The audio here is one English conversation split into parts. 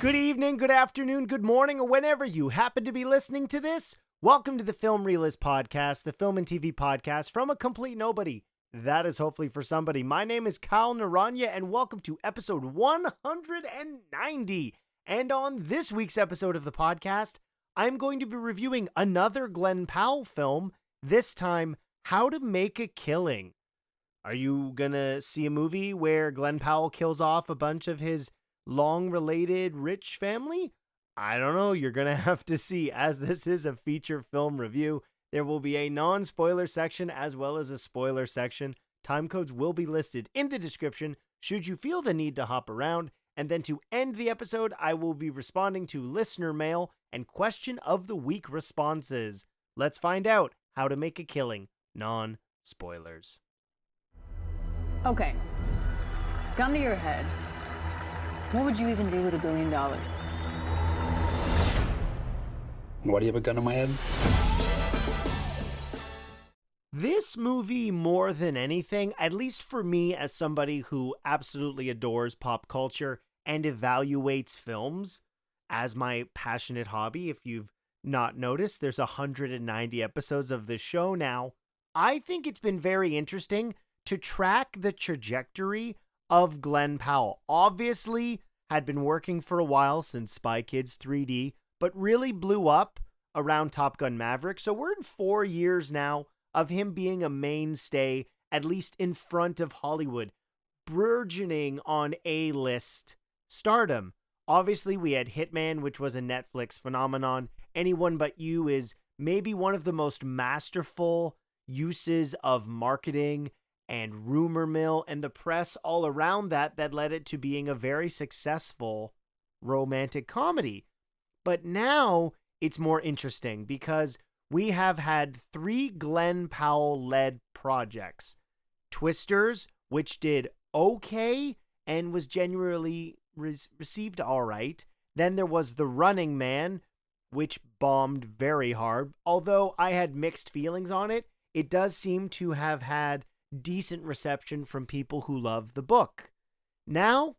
Good evening, good afternoon, good morning, or whenever you happen to be listening to this. Welcome to the Film Realist Podcast, the film and TV podcast from a complete nobody. That is hopefully for somebody. My name is Kyle Naranya, and welcome to episode 190. And on this week's episode of the podcast, I'm going to be reviewing another Glen Powell film, this time, How to Make a Killing. Are you gonna see a movie where Glen Powell kills off a bunch of his long-related rich family? I don't know. You're gonna have to see. As this is a feature film review, there will be a non-spoiler section as well as a spoiler section. Time codes will be listed in the description should you feel the need to hop around. And then to end the episode, I will be responding to listener mail and question of the week responses. Let's find out how to make a killing. Non-spoilers. Okay, gun to your head. What would you even do with $1 billion? Why do you have a gun in my head? This movie, more than anything, at least for me as somebody who absolutely adores pop culture and evaluates films as my passionate hobby, if you've not noticed, there's 190 episodes of this show now. I think it's been very interesting to track the trajectory of Glen Powell. Obviously, had been working for a while since Spy Kids 3D, but really blew up around Top Gun Maverick. So we're in 4 years now of him being a mainstay, at least in front of Hollywood, burgeoning on A-list stardom. Obviously, we had Hitman, which was a Netflix phenomenon. Anyone But You is maybe one of the most masterful uses of marketing and rumor mill and the press all around that led it to being a very successful romantic comedy. But now it's more interesting because we have had 3 Glen Powell-led projects. Twisters, which did okay and was genuinely received all right. Then there was The Running Man, which bombed very hard. Although I had mixed feelings on it, it does seem to have had decent reception from people who love the book. Now,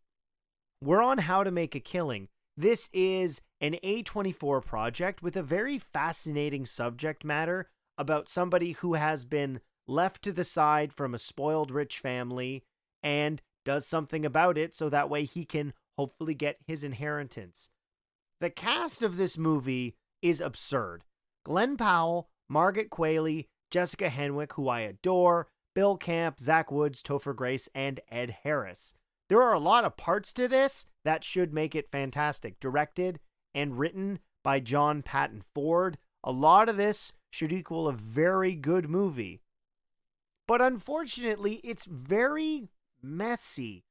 we're on How to Make a Killing. This is an A24 project with a very fascinating subject matter about somebody who has been left to the side from a spoiled rich family and does something about it so that way he can hopefully get his inheritance. The cast of this movie is absurd. Glen Powell, Margaret Qualley, Jessica Henwick, who I adore, Bill Camp, Zach Woods, Topher Grace, and Ed Harris. There are a lot of parts to this that should make it fantastic. Directed and written by John Patton Ford. A lot of this should equal a very good movie. But unfortunately, it's very messy.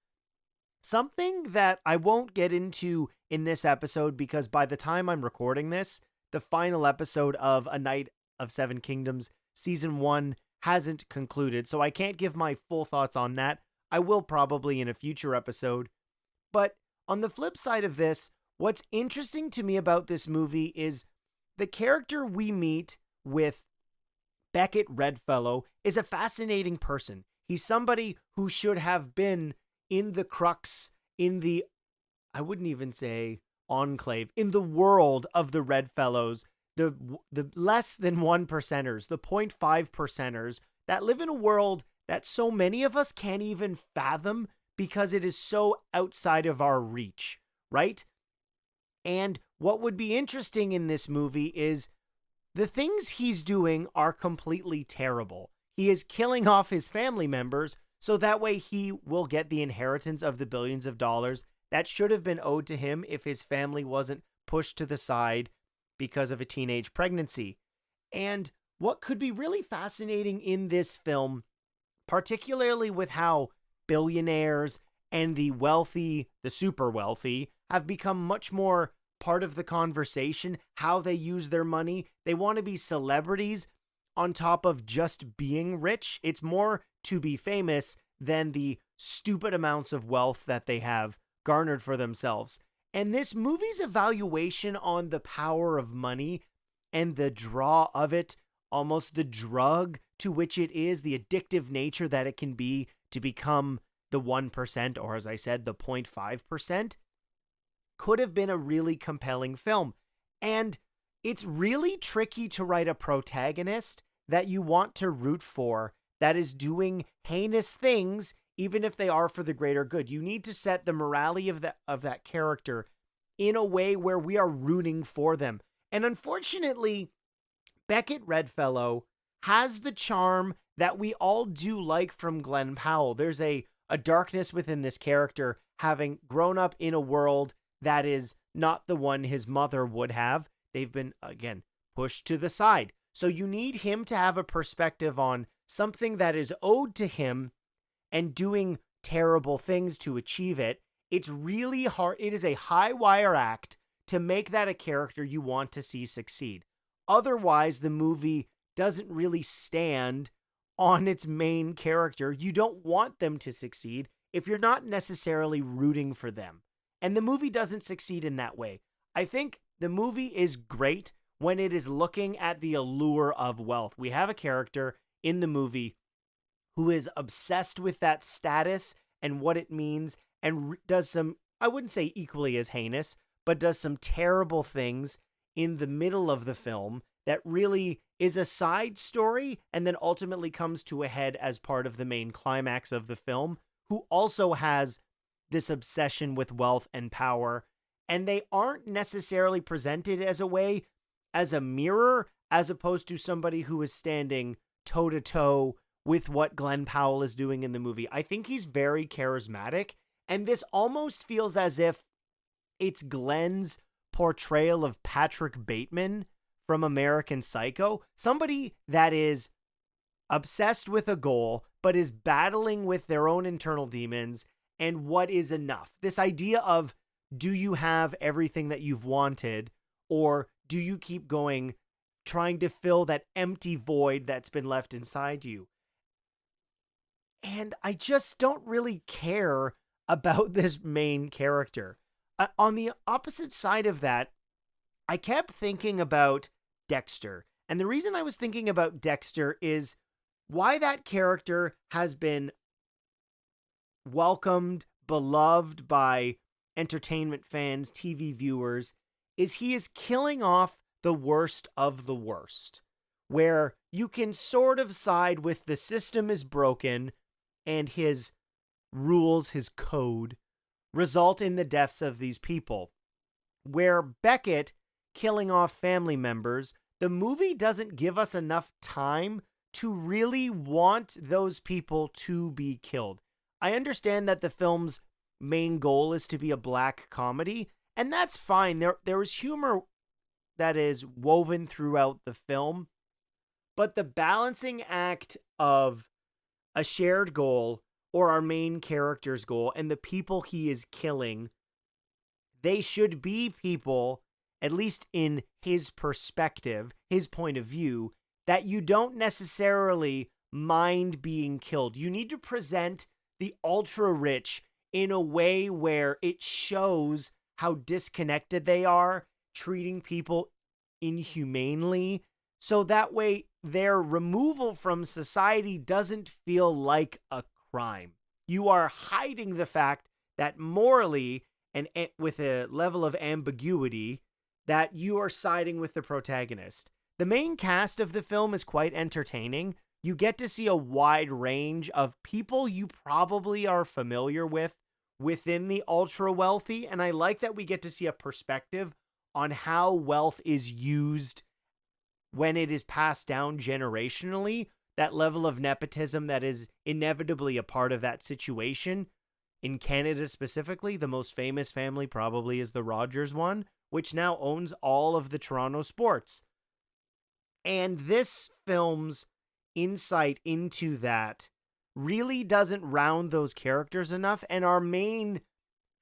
Something that I won't get into in this episode because by the time I'm recording this, the final episode of A Night of Seven Kingdoms Season 1 hasn't concluded, so I can't give my full thoughts on that. I will probably in a future episode. But on the flip side of this, what's interesting to me about this movie is the character we meet with Beckett Redfellow is a fascinating person. He's somebody who should have been in the crux, in the, I wouldn't even say enclave, in the world of the Redfellows, the less than 1%ers, the 0.5%ers that live in a world that so many of us can't even fathom because it is so outside of our reach, right? And what would be interesting in this movie is the things he's doing are completely terrible. He is killing off his family members so that way he will get the inheritance of the billions of dollars that should have been owed to him if his family wasn't pushed to the side because of a teenage pregnancy. And what could be really fascinating in this film, particularly with how billionaires and the wealthy, the super wealthy, have become much more part of the conversation, how they use their money. They want to be celebrities on top of just being rich. It's more to be famous than the stupid amounts of wealth that they have garnered for themselves. And this movie's evaluation on the power of money and the draw of it, almost the drug to which it is, the addictive nature that it can be to become the 1%, or as I said, the 0.5%. could have been a really compelling film. And it's really tricky to write a protagonist that you want to root for that is doing heinous things, even if they are for the greater good. You need to set the morality of that character in a way where we are rooting for them. And unfortunately, Beckett Redfellow has the charm that we all do like from Glen Powell. There's a darkness within this character, having grown up in a world that is not the one his mother would have. They've been, again, pushed to the side. So you need him to have a perspective on something that is owed to him and doing terrible things to achieve it. It's really hard. It is a high wire act to make that a character you want to see succeed. Otherwise, the movie doesn't really stand on its main character. You don't want them to succeed if you're not necessarily rooting for them. And the movie doesn't succeed in that way. I think the movie is great when it is looking at the allure of wealth. We have a character in the movie who is obsessed with that status and what it means, and does some, I wouldn't say equally as heinous, but does some terrible things in the middle of the film that really is a side story and then ultimately comes to a head as part of the main climax of the film, who also has this obsession with wealth and power. And they aren't necessarily presented as a mirror, as opposed to somebody who is standing toe-to-toe with what Glen Powell is doing in the movie. I think he's very charismatic, and this almost feels as if it's Glen's portrayal of Patrick Bateman from American Psycho, somebody that is obsessed with a goal, but is battling with their own internal demons and what is enough. This idea of, do you have everything that you've wanted, or do you keep going, trying to fill that empty void that's been left inside you? And I just don't really care about this main character. On the opposite side of that, I kept thinking about Dexter. And the reason I was thinking about Dexter is why that character has been welcomed, beloved by entertainment fans, TV viewers, is he is killing off the worst of the worst, where you can sort of side with the system is broken and his rules, his code, result in the deaths of these people. Where Beckett killing off family members, the movie doesn't give us enough time to really want those people to be killed. I understand that the film's main goal is to be a black comedy, and that's fine. There is humor that is woven throughout the film, but the balancing act of a shared goal, or our main character's goal, and the people he is killing, they should be people, at least in his perspective, his point of view, that you don't necessarily mind being killed. You need to present the ultra rich in a way where it shows how disconnected they are, treating people inhumanely, so that way their removal from society doesn't feel like a crime. You are hiding the fact that morally, and with a level of ambiguity, that you are siding with the protagonist. The main cast of the film is quite entertaining. You get to see a wide range of people you probably are familiar with within the ultra wealthy, and I like that we get to see a perspective on how wealth is used when it is passed down generationally, that level of nepotism that is inevitably a part of that situation. In Canada specifically, the most famous family probably is the Rogers one, which now owns all of the Toronto sports. And this film's insight into that really doesn't round those characters enough, and our main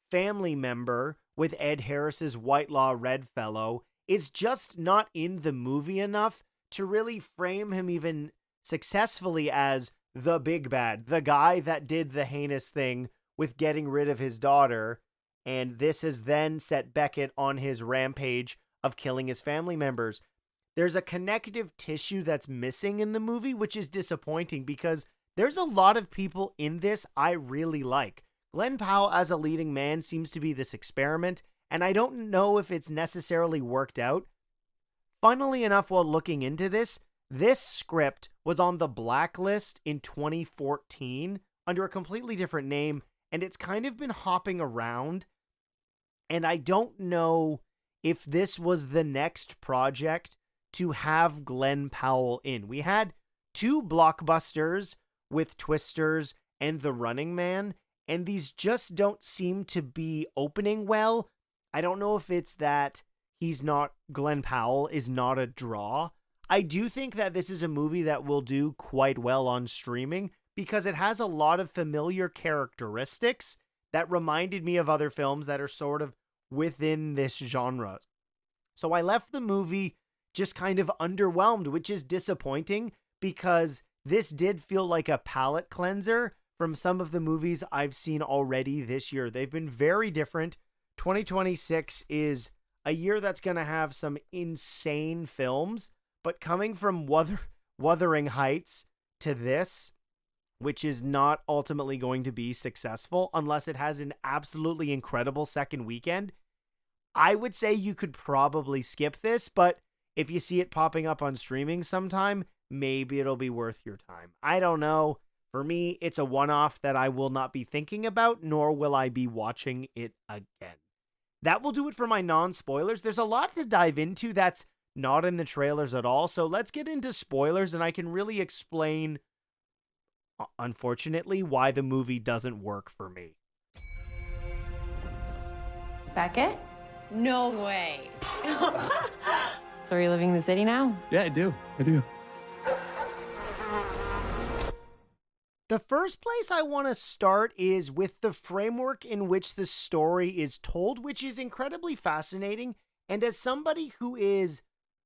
family member with Ed Harris's Whitelaw Redfellow is just not in the movie enough to really frame him even successfully as the big bad, the guy that did the heinous thing with getting rid of his daughter, and this has then set Beckett on his rampage of killing his family members. There's a connective tissue that's missing in the movie, which is disappointing because there's a lot of people in this I really like. Glen Powell as a leading man seems to be this experiment, and I don't know if it's necessarily worked out. Funnily enough, while looking into this script was on the blacklist in 2014 under a completely different name, and it's kind of been hopping around, and I don't know if this was the next project to have Glen Powell in. We had 2 blockbusters with Twisters and The Running Man, and these just don't seem to be opening well. I don't know if it's that Glen Powell is not a draw. I do think that this is a movie that will do quite well on streaming because it has a lot of familiar characteristics that reminded me of other films that are sort of within this genre. So I left the movie just kind of underwhelmed, which is disappointing because this did feel like a palate cleanser from some of the movies I've seen already this year. They've been very different. 2026 is a year that's going to have some insane films, but coming from Wuthering Heights to this, which is not ultimately going to be successful unless it has an absolutely incredible second weekend, I would say you could probably skip this, but if you see it popping up on streaming sometime, maybe it'll be worth your time. I don't know. For me, it's a one-off that I will not be thinking about, nor will I be watching it again. That will do it for my non-spoilers. There's a lot to dive into that's not in the trailers at all, so let's get into spoilers, and I can really explain, unfortunately, why the movie doesn't work for me. Beckett? No way. So are you living in the city now? Yeah, I do. The first place I want to start is with the framework in which the story is told, which is incredibly fascinating. And as somebody who is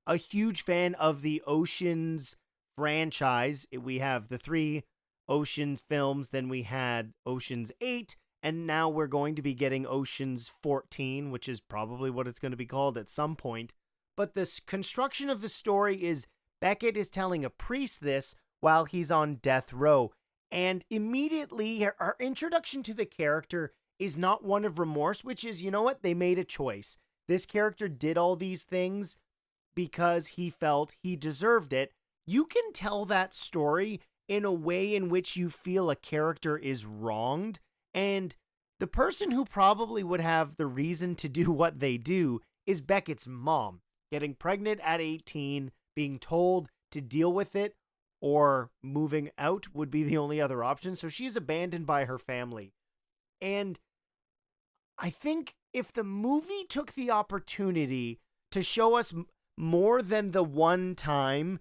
a huge fan of the Oceans franchise, we have the 3 Oceans films, then we had Oceans 8, and now we're going to be getting Oceans 14, which is probably what it's going to be called at some point. But the construction of the story is Beckett is telling a priest this while he's on death row. And immediately, our introduction to the character is not one of remorse, which is, you know what? They made a choice. This character did all these things because he felt he deserved it. You can tell that story in a way in which you feel a character is wronged. And the person who probably would have the reason to do what they do is Beckett's mom. Getting pregnant at 18, being told to deal with it, or moving out would be the only other option. So she's abandoned by her family. And I think if the movie took the opportunity to show us more than the one time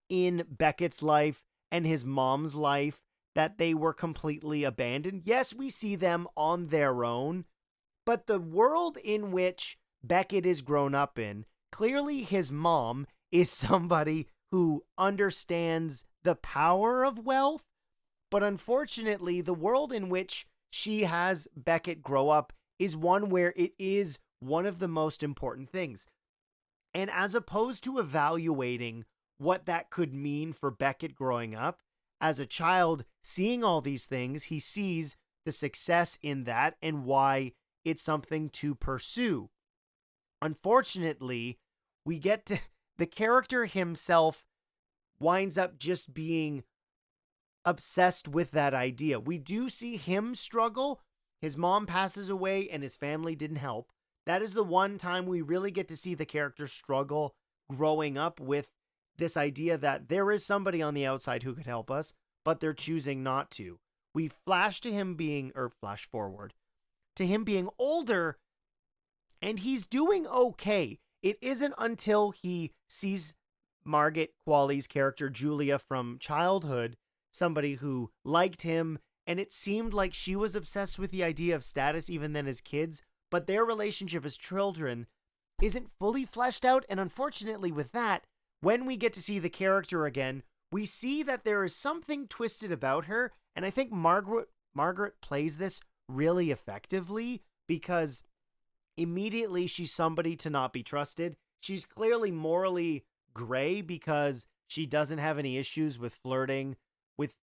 in Beckett's life and his mom's life that they were completely abandoned, yes, we see them on their own, but the world in which Beckett is grown up in, clearly his mom is somebody who understands the power of wealth, but unfortunately, the world in which she has Beckett grow up is one where it is one of the most important things. And as opposed to evaluating what that could mean for Beckett growing up, as a child seeing all these things, he sees the success in that and why it's something to pursue. Unfortunately, we get to the character himself winds up just being obsessed with that idea. We do see him struggle. His mom passes away and his family didn't help. That is the one time we really get to see the character struggle growing up with this idea that there is somebody on the outside who could help us, but they're choosing not to. We flash forward to him being older, and he's doing okay. It isn't until he sees Margaret Qualley's character, Julia, from childhood, somebody who liked him, and it seemed like she was obsessed with the idea of status even then as kids, but their relationship as children isn't fully fleshed out, and unfortunately with that, when we get to see the character again, we see that there is something twisted about her, and I think Margaret plays this really effectively because immediately she's somebody to not be trusted. She's clearly morally gray because she doesn't have any issues with flirting with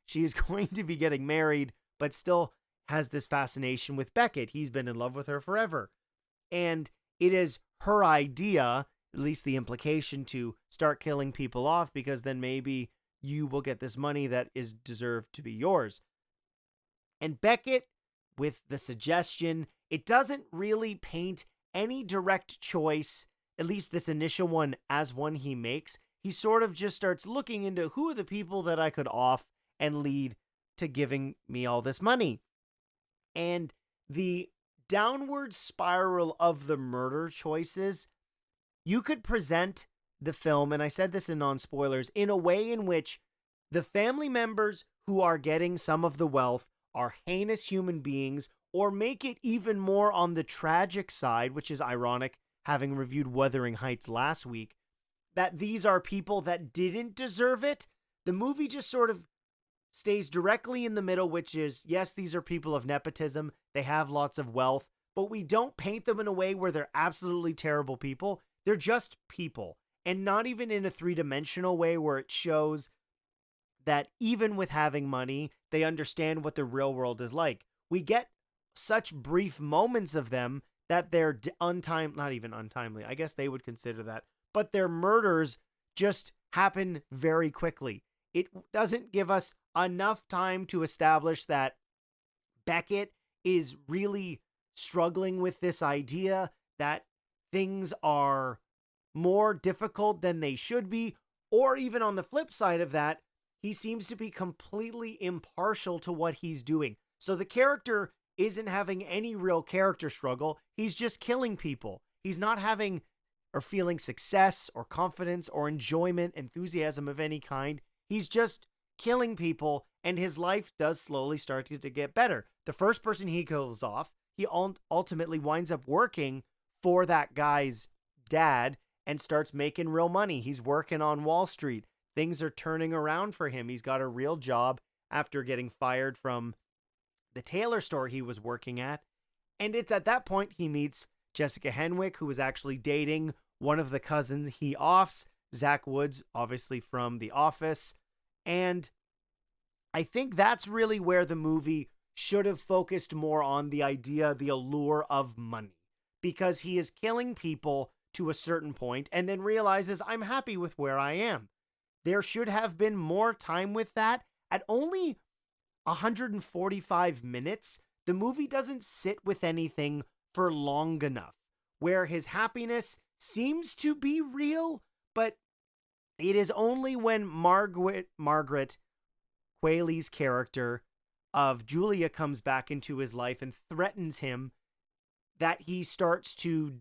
she is going to be getting married, but still has this fascination with Beckett. He's been in love with her forever. And it is her idea, at least the implication, to start killing people off because then maybe you will get this money that is deserved to be yours. And Beckett, with the suggestion, it doesn't really paint any direct choice, at least this initial one, as one he makes. He sort of just starts looking into who are the people that I could off and lead to giving me all this money. And the downward spiral of the murder choices, you could present the film, and I said this in non-spoilers, in a way in which the family members who are getting some of the wealth are heinous human beings, or make it even more on the tragic side, which is ironic, having reviewed Wuthering Heights last week, that these are people that didn't deserve it. The movie just sort of stays directly in the middle, which is, yes, these are people of nepotism. They have lots of wealth, but we don't paint them in a way where they're absolutely terrible people. They're just people, and not even in a three-dimensional way where it shows that even with having money, they understand what the real world is like. We get such brief moments of them that they're not even untimely, I guess they would consider that, but their murders just happen very quickly. It doesn't give us enough time to establish that Beckett is really struggling with this idea that things are more difficult than they should be, or even on the flip side of that, he seems to be completely impartial to what he's doing. So the character isn't having any real character struggle. He's just killing people. He's not having or feeling success or confidence or enjoyment, enthusiasm of any kind. He's just killing people, and his life does slowly start to get better. The first person he kills off, he ultimately winds up working for that guy's dad and starts making real money. He's working on Wall Street. Things are turning around for him. He's got a real job after getting fired from the tailor store he was working at. And it's at that point he meets Jessica Henwick, who is actually dating one of the cousins he offs, Zach Woods, obviously from The Office. And I think that's really where the movie should have focused more on the idea, the allure of money, because he is killing people to a certain point and then realizes, I'm happy with where I am. There should have been more time with that. At only 145 minutes, the movie doesn't sit with anything for long enough, where his happiness seems to be real, but it is only when Margaret Qualley's character of Julia comes back into his life and threatens him that he starts to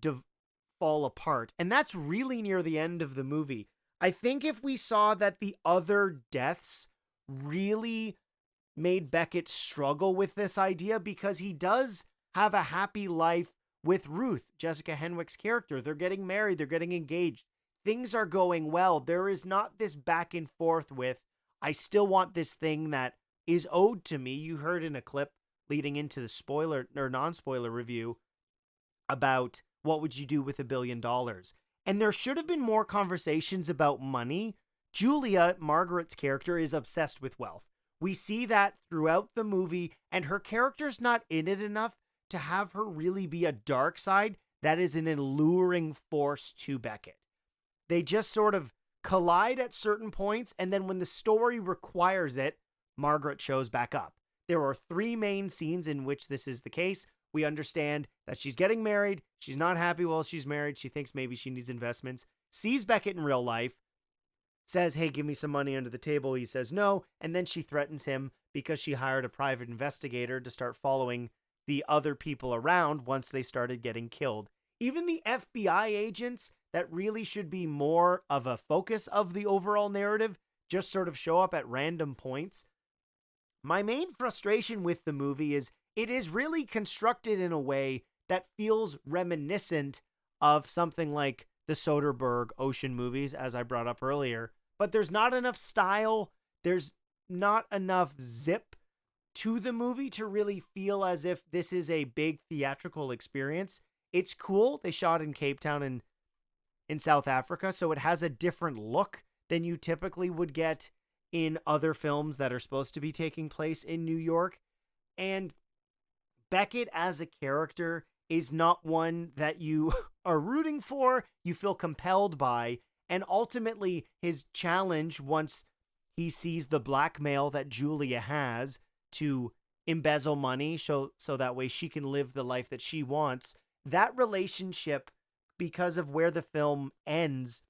fall apart. And that's really near the end of the movie. I think if we saw that the other deaths really made Beckett struggle with this idea, because he does have a happy life with Ruth, Jessica Henwick's character. They're getting married, they're getting engaged. Things are going well. There is not this back and forth with, I still want this thing that is owed to me. You heard in a clip leading into the spoiler or non-spoiler review about what would you do with $1 billion. And there should have been more conversations about money. Julia, Margaret's character, is obsessed with wealth. We see that throughout the movie, and her character's not in it enough to have her really be a dark side that is an alluring force to Beckett. They just sort of collide at certain points, and then when the story requires it, Margaret shows back up. There are 3 main scenes in which this is the case. We understand that she's getting married. She's not happy while she's married. She thinks maybe she needs investments. Sees Beckett in real life. Says, hey, give me some money under the table. He says no. And then she threatens him because she hired a private investigator to start following the other people around once they started getting killed. Even the FBI agents that really should be more of a focus of the overall narrative just sort of show up at random points. My main frustration with the movie is it is really constructed in a way that feels reminiscent of something like the Soderbergh Ocean movies, as I brought up earlier. But there's not enough style, there's not enough zip to the movie to really feel as if this is a big theatrical experience. It's cool. They shot in Cape Town and in South Africa, so it has a different look than you typically would get in other films that are supposed to be taking place in New York. And Beckett as a character is not one that you are rooting for, you feel compelled by, and ultimately his challenge once he sees the blackmail that Julia has to embezzle money so that way she can live the life that she wants. That relationship, because of where the film ends,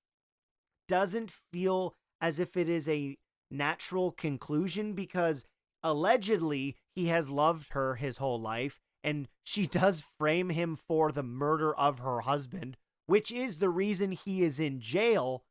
doesn't feel as if it is a natural conclusion, because allegedly he has loved her his whole life and she does frame him for the murder of her husband, which is the reason he is in jail.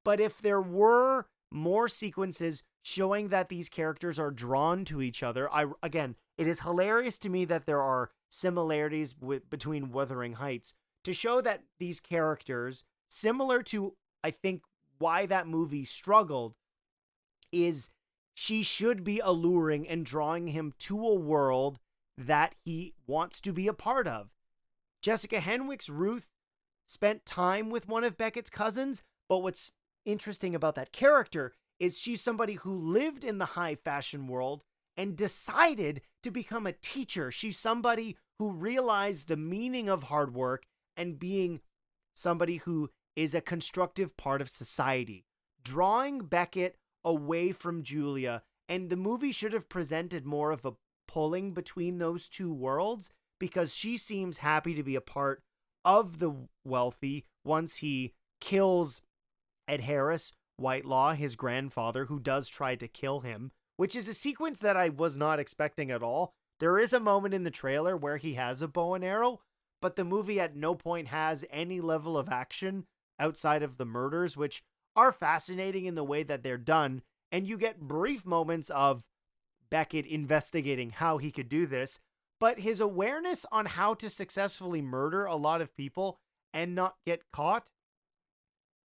But if there were more sequences showing that these characters are drawn to each other, again, it is hilarious to me that there are similarities between Wuthering Heights to show that these characters, similar to, I think, why that movie struggled, is she should be alluring and drawing him to a world that he wants to be a part of. Jessica Henwick's Ruth spent time with one of Beckett's cousins, but what's interesting about that character is she's somebody who lived in the high fashion world and decided to become a teacher. She's somebody who realized the meaning of hard work and being somebody who is a constructive part of society. Drawing Beckett away from Julia, and the movie should have presented more of a pulling between those two worlds, because she seems happy to be a part of the wealthy once he kills Ed Harris, Whitelaw, his grandfather, who does try to kill him, which is a sequence that I was not expecting at all. There is a moment in the trailer where he has a bow and arrow, but the movie at no point has any level of action outside of the murders, which are fascinating in the way that they're done, and you get brief moments of Beckett investigating how he could do this, but his awareness on how to successfully murder a lot of people and not get caught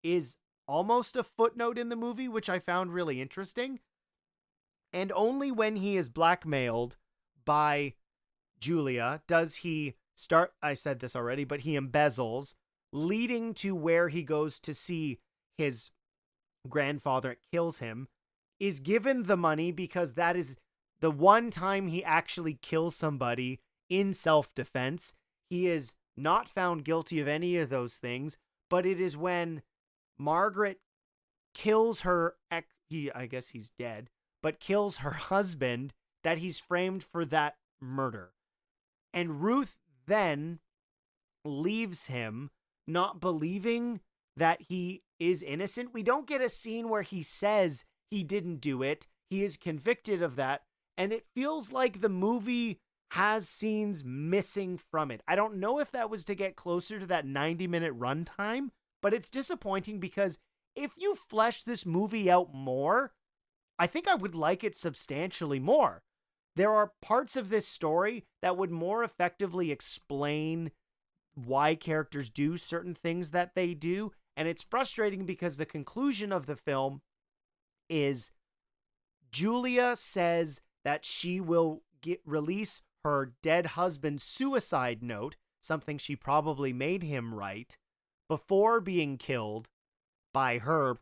is almost a footnote in the movie, which I found really interesting. And only when he is blackmailed by Julia does he start, I said this already, but he embezzles, leading to where he goes to see his grandfather kills him, is given the money because that is the one time he actually kills somebody in self-defense. He is not found guilty of any of those things, but it is when Margaret kills her, I guess he's dead, but kills her husband, that he's framed for that murder. And Ruth then leaves him, not believing that he is innocent. We don't get a scene where he says he didn't do it. He is convicted of that. And it feels like the movie has scenes missing from it. I don't know if that was to get closer to that 90-minute runtime, but it's disappointing because if you flesh this movie out more, I think I would like it substantially more. There are parts of this story that would more effectively explain why characters do certain things that they do, and it's frustrating because the conclusion of the film is Julia says that she will release her dead husband's suicide note, something she probably made him write, before being killed by her,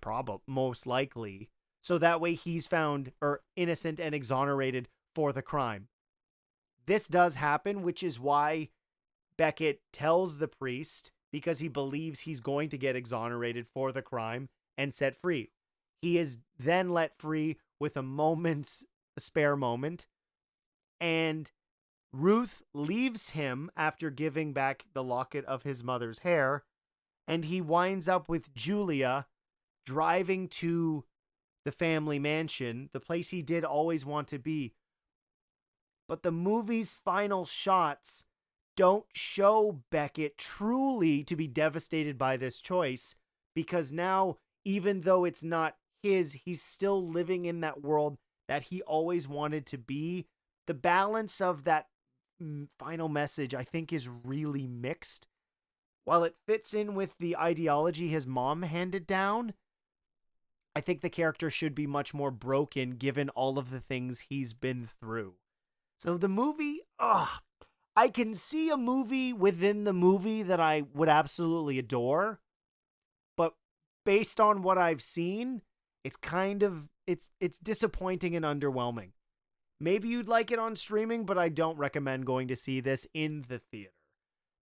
most likely, so that way he's found innocent and exonerated for the crime. This does happen, which is why Beckett tells the priest, because he believes he's going to get exonerated for the crime and set free. He is then let free with a spare moment, and Ruth leaves him after giving back the locket of his mother's hair, and he winds up with Julia driving to the family mansion, the place he did always want to be. But the movie's final shots don't show Beckett truly to be devastated by this choice, because now, even though it's not his, he's still living in that world that he always wanted to be. The balance of that final message, I think, is really mixed. While it fits in with the ideology his mom handed down, I think the character should be much more broken given all of the things he's been through. So the movie, I can see a movie within the movie that I would absolutely adore, but based on what I've seen, it's kind of, it's disappointing and underwhelming. Maybe you'd like it on streaming, but I don't recommend going to see this in the theater.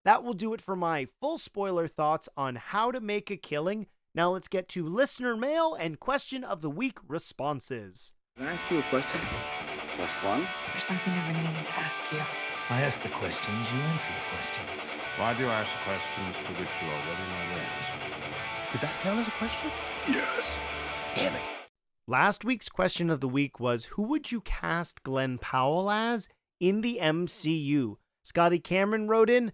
That will do it for my full spoiler thoughts on How to Make a Killing. Now let's get to listener mail and question of the week responses. Can I ask you a question? Just one? There's something I've been meaning to ask you. I ask the questions, you answer the questions. Why do you ask questions to which you already know the answers? Did that count as a question? Yes. Damn it. Last week's question of the week was, who would you cast Glen Powell as in the MCU? Scotty Cameron wrote in,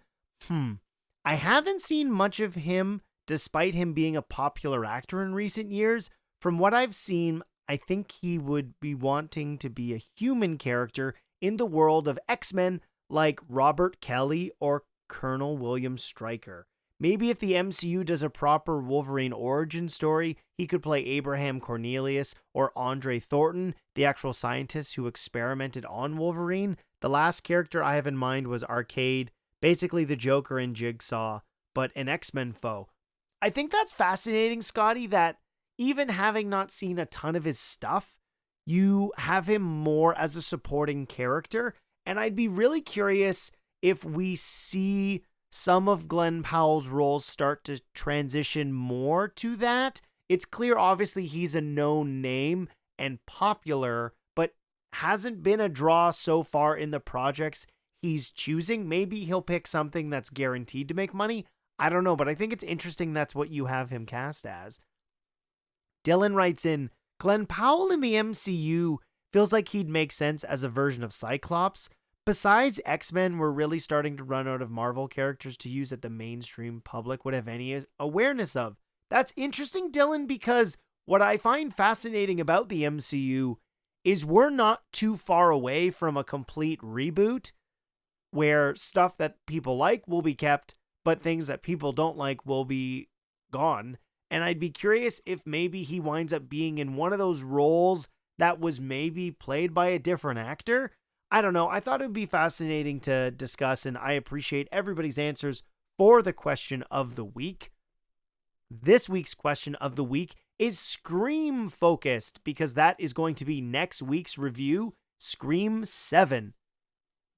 I haven't seen much of him despite him being a popular actor in recent years. From what I've seen, I think he would be wanting to be a human character in the world of X-Men like Robert Kelly or Colonel William Stryker. Maybe if the MCU does a proper Wolverine origin story, he could play Abraham Cornelius or Andre Thornton, the actual scientist who experimented on Wolverine. The last character I have in mind was Arcade, basically the Joker in Jigsaw, but an X-Men foe. I think that's fascinating, Scotty, that even having not seen a ton of his stuff, you have him more as a supporting character. And I'd be really curious if we see some of Glen Powell's roles start to transition more to that. It's clear, obviously, he's a known name and popular, but hasn't been a draw so far in the projects he's choosing. Maybe he'll pick something that's guaranteed to make money. I don't know, but I think it's interesting that's what you have him cast as. Dylan writes in, Glen Powell in the MCU feels like he'd make sense as a version of Cyclops. Besides X-Men, we're really starting to run out of Marvel characters to use that the mainstream public would have any awareness of. That's interesting, Dylan, because what I find fascinating about the MCU is we're not too far away from a complete reboot where stuff that people like will be kept, but things that people don't like will be gone. And I'd be curious if maybe he winds up being in one of those roles that was maybe played by a different actor. I don't know. I thought it would be fascinating to discuss, and I appreciate everybody's answers for the question of the week. This week's question of the week is Scream focused because that is going to be next week's review, Scream 7.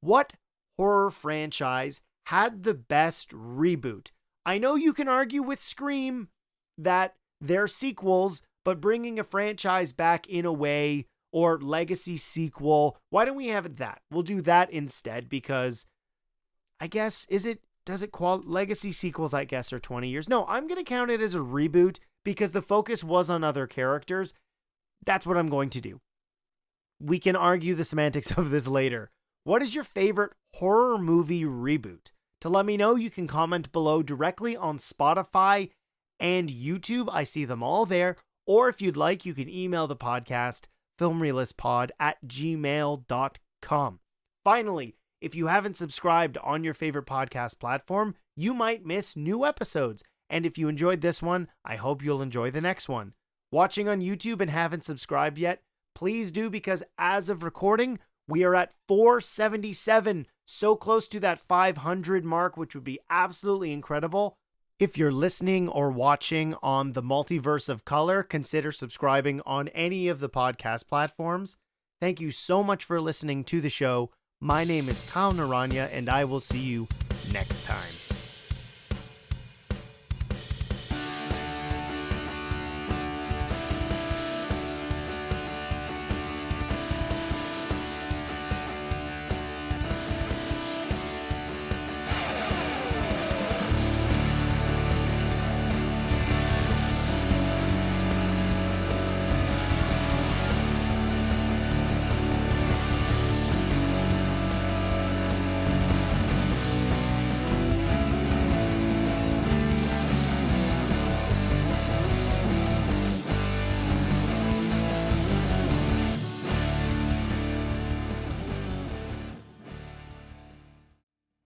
What horror franchise had the best reboot? I know you can argue with Scream that they're sequels, but bringing a franchise back in a way, or legacy sequel, why don't we have it that? We'll do that instead because I guess, legacy sequels, I guess, are 20 years. No, I'm going to count it as a reboot because the focus was on other characters. That's what I'm going to do. We can argue the semantics of this later. What is your favorite horror movie reboot? To let me know, you can comment below directly on Spotify and YouTube. I see them all there. Or if you'd like, you can email the podcast, filmreelistspod@gmail.com. Finally, if you haven't subscribed on your favorite podcast platform, you might miss new episodes. And if you enjoyed this one, I hope you'll enjoy the next one. Watching on YouTube and haven't subscribed yet, please do, because as of recording, we are at 477, so close to that 500 mark, which would be absolutely incredible. If you're listening or watching on the Multiverse of Color, consider subscribing on any of the podcast platforms. Thank you so much for listening to the show. My name is Kyle Naranya, and I will see you next time.